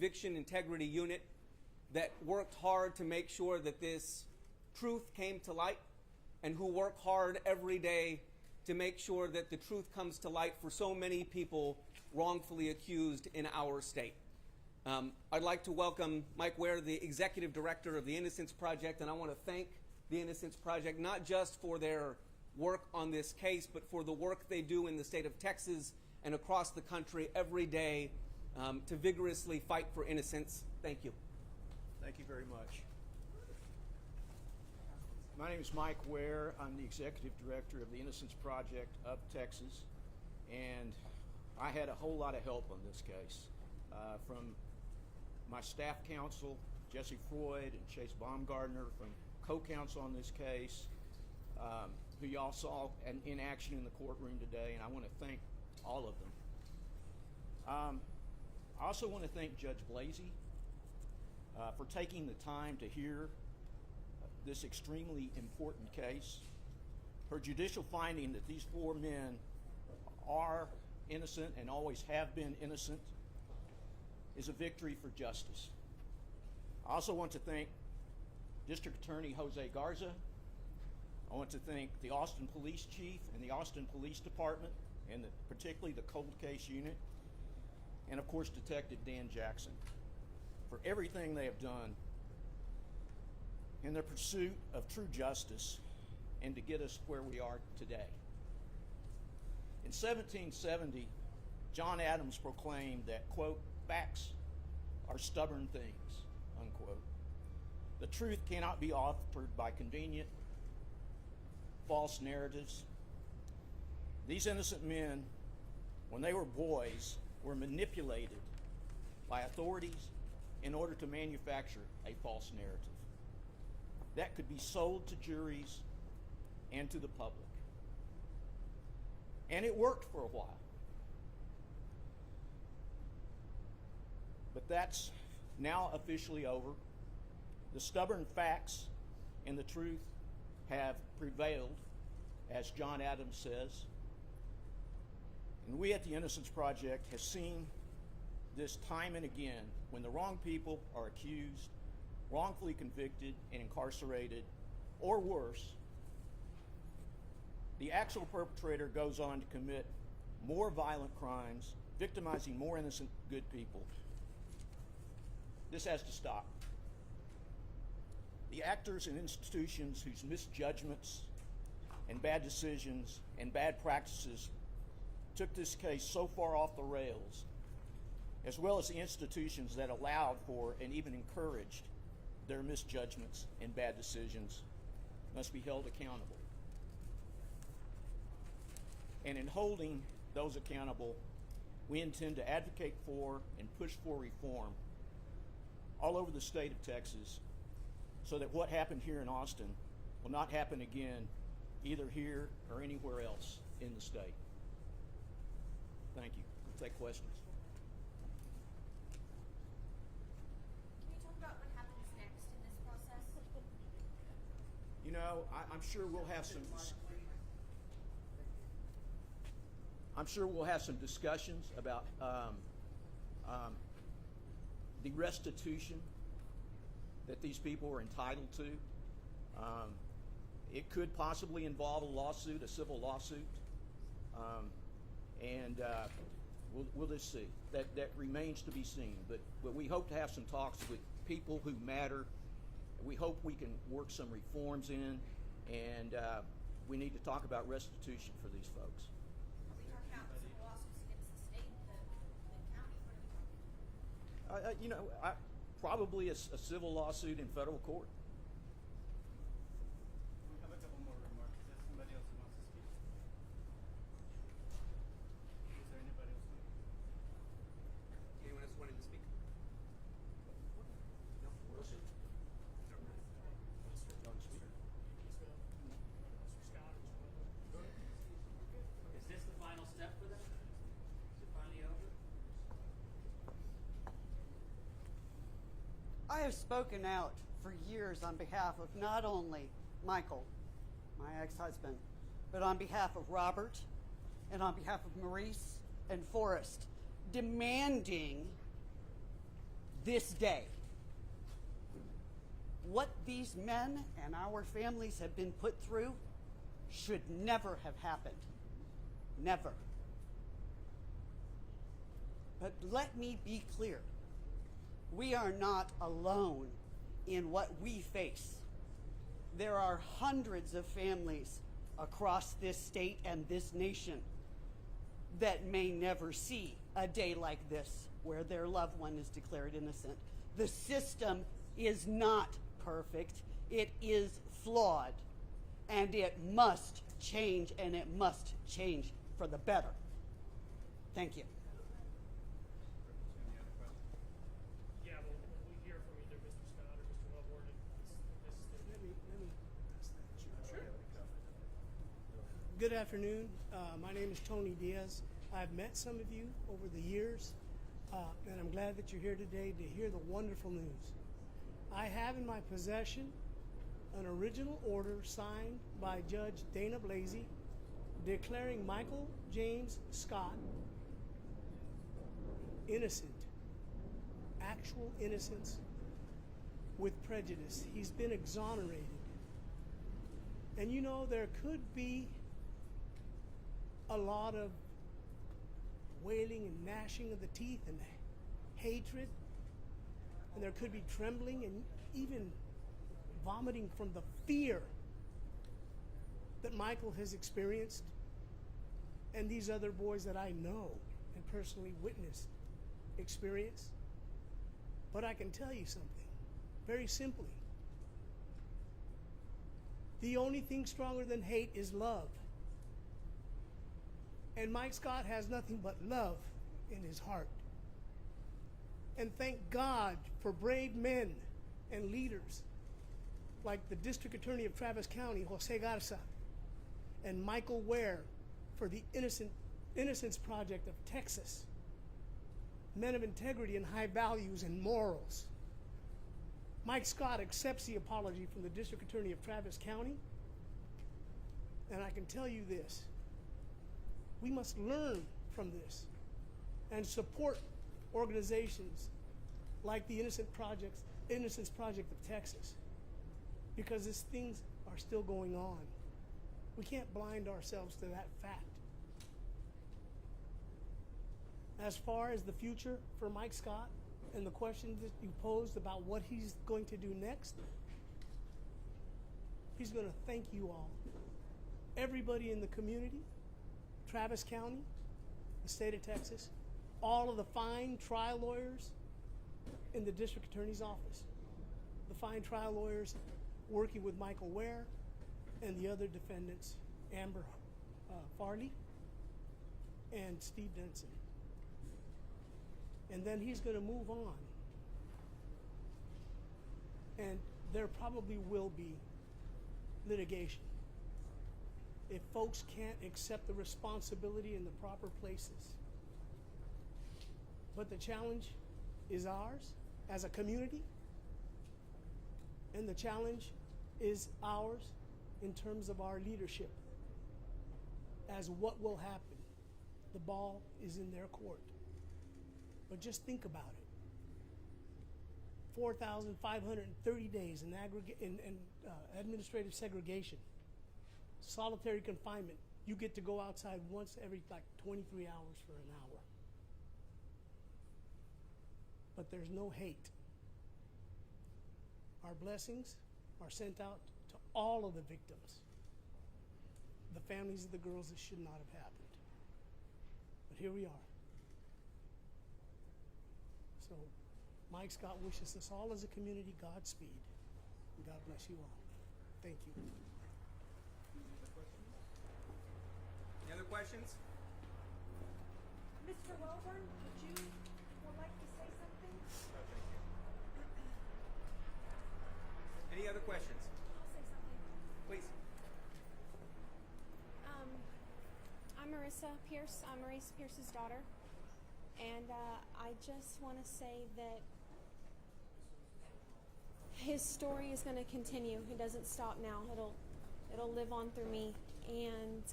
conviction integrity unit that worked hard to make sure that this truth came to light, and who work hard every day to make sure that the truth comes to light for so many people wrongfully accused in our state. I'd like to welcome Mike Ware, the Executive Director of the Innocence Project, and I want to thank the Innocence Project not just for their work on this case, but for the work they do in the state of Texas and across the country every day to vigorously fight for innocence. Thank you. Thank you very much. My name is Mike Ware. I'm the Executive Director of the Innocence Project of Texas, and I had a whole lot of help on this case from my staff counsel, Jesse Freud and Chase Baumgardner, from co-counsel on this case, who y'all saw in action in the courtroom today, and I want to thank all of them. I also want to thank Judge Blasey for taking the time to hear this extremely important case. Her judicial finding that these four men are innocent and always have been innocent is a victory for justice. I also want to thank District Attorney Jose Garza. I want to thank the Austin Police Chief and the Austin Police Department, and particularly the Cold Case Unit, and of course Detective Dan Jackson, for everything they have done in their pursuit of true justice and to get us where we are today. In 1770, John Adams proclaimed that, quote, "Facts are stubborn things," unquote. The truth cannot be offered by convenient, false narratives. These innocent men, when they were boys, were manipulated by authorities in order to manufacture a false narrative that could be sold to juries and to the public. And it worked for a while. But that's now officially over. The stubborn facts and the truth have prevailed, as John Adams says. And we at the Innocence Project have seen this time and again when the wrong people are accused, wrongfully convicted and incarcerated, or worse, the actual perpetrator goes on to commit more violent crimes, victimizing more innocent good people. This has to stop. The actors and institutions whose misjudgments and bad decisions and bad practices took this case so far off the rails, as well as the institutions that allowed for and even encouraged their misjudgments and bad decisions, must be held accountable. And in holding those accountable, we intend to advocate for and push for reform all over the state of Texas, so that what happened here in Austin will not happen again, either here or anywhere else in the state. Thank you. We'll take questions. Can you talk about what happens next in this process? You know, I'm sure we'll have some discussions about the restitution that these people are entitled to. It could possibly involve a lawsuit, a civil lawsuit, and we'll just see. That remains to be seen. But we hope to have some talks with people who matter. We hope we can work some reforms in, and we need to talk about restitution for these folks. Are we talking about civil lawsuits against the state, the county? What are we talking about? Probably a civil lawsuit in federal court. We have a couple more remarks. Is there somebody else who wants to speak? Is there anybody else? Anyone else wanting to speak? No? Wilson? Don't speak. Is this the final step for them? Is it finally over? I have spoken out for years on behalf of not only Michael, my ex-husband, but on behalf of Robert and on behalf of Maurice and Forrest, demanding this day. What these men and our families have been put through should never have happened. Never. But let me be clear. We are not alone in what we face. There are hundreds of families across this state and this nation that may never see a day like this where their loved one is declared innocent. The system is not perfect. It is flawed. And it must change, and it must change for the better. Thank you. Yeah, well, we hear from either Mr. Scott or Mr. Wellborn, and Let me Sure. Good afternoon. My name is Tony Diaz. I've met some of you over the years, and I'm glad that you're here today to hear the wonderful news. I have in my possession an original order signed by Judge Dana Blasey declaring Michael James Scott innocent, actual innocence with prejudice. He's been exonerated. And you know, there could be a lot of wailing and gnashing of the teeth and hatred, and there could be trembling and even vomiting from the fear that Michael has experienced and these other boys that I know and personally witnessed experience. But I can tell you something very simply. The only thing stronger than hate is love. And Mike Scott has nothing but love in his heart. And thank God for brave men and leaders like the District Attorney of Travis County, Jose Garza, and Michael Ware for the Innocence Project of Texas. Men of integrity and high values and morals. Mike Scott accepts the apology from the District Attorney of Travis County. And I can tell you this. We must learn from this and support organizations like the Innocence Project of Texas, because these things are still going on. We can't blind ourselves to that fact. As far as the future for Mike Scott and the questions that you posed about what he's going to do next, he's going to thank you all. Everybody in the community, Travis County, the state of Texas, all of the fine trial lawyers in the district attorney's office, the fine trial lawyers working with Michael Ware and the other defendants, Amber Farley and Steve Denson. And then he's going to move on. And there probably will be litigation if folks can't accept the responsibility in the proper places. But the challenge is ours as a community, and the challenge is ours in terms of our leadership as what will happen. The ball is in their court. But just think about it. 4,530 days in administrative segregation, solitary confinement. You get to go outside once every 23 hours for an hour. But there's no hate. Our blessings are sent out to all of the victims, the families of the girls that should not have happened. But here we are. So Mike Scott wishes us all as a community Godspeed. And God bless you all. Thank you. Any other questions? Mr. Wellborn, would you like to say something? Any other questions? I'll say something. Please. I'm Marissa Pierce. I'm Maurice Pierce's daughter. And I just want to say that his story is going to continue. It doesn't stop now. It'll live on through me. And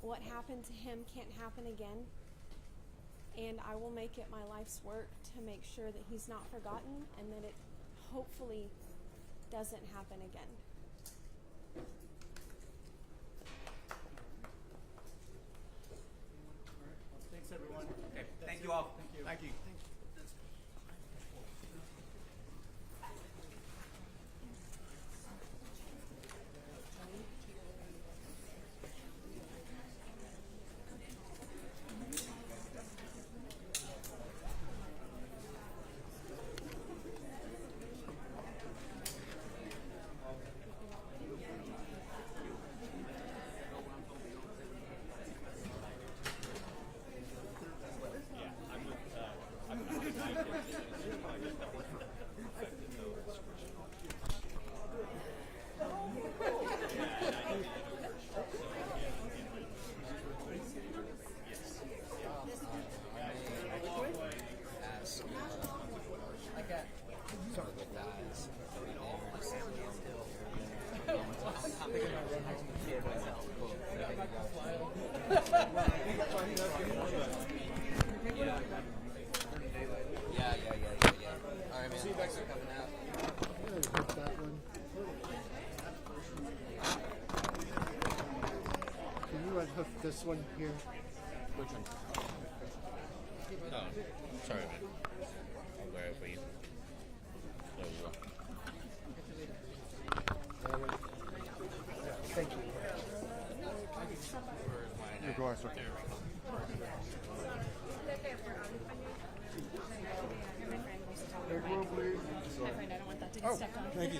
what happened to him can't happen again. and I will make it my life's work to make sure that he's not forgotten and that it hopefully doesn't happen again. Thanks, everyone. Okay, thank you all. Thank you. Thank you. All right, man. See you back there coming out. Can you unhook this one here? Which one? Oh, sorry, man. I'll grab it for you. There we go. Thank you. You're going, sir. My friend used to tell me. My friend, I don't want that to get stepped on. Thank you.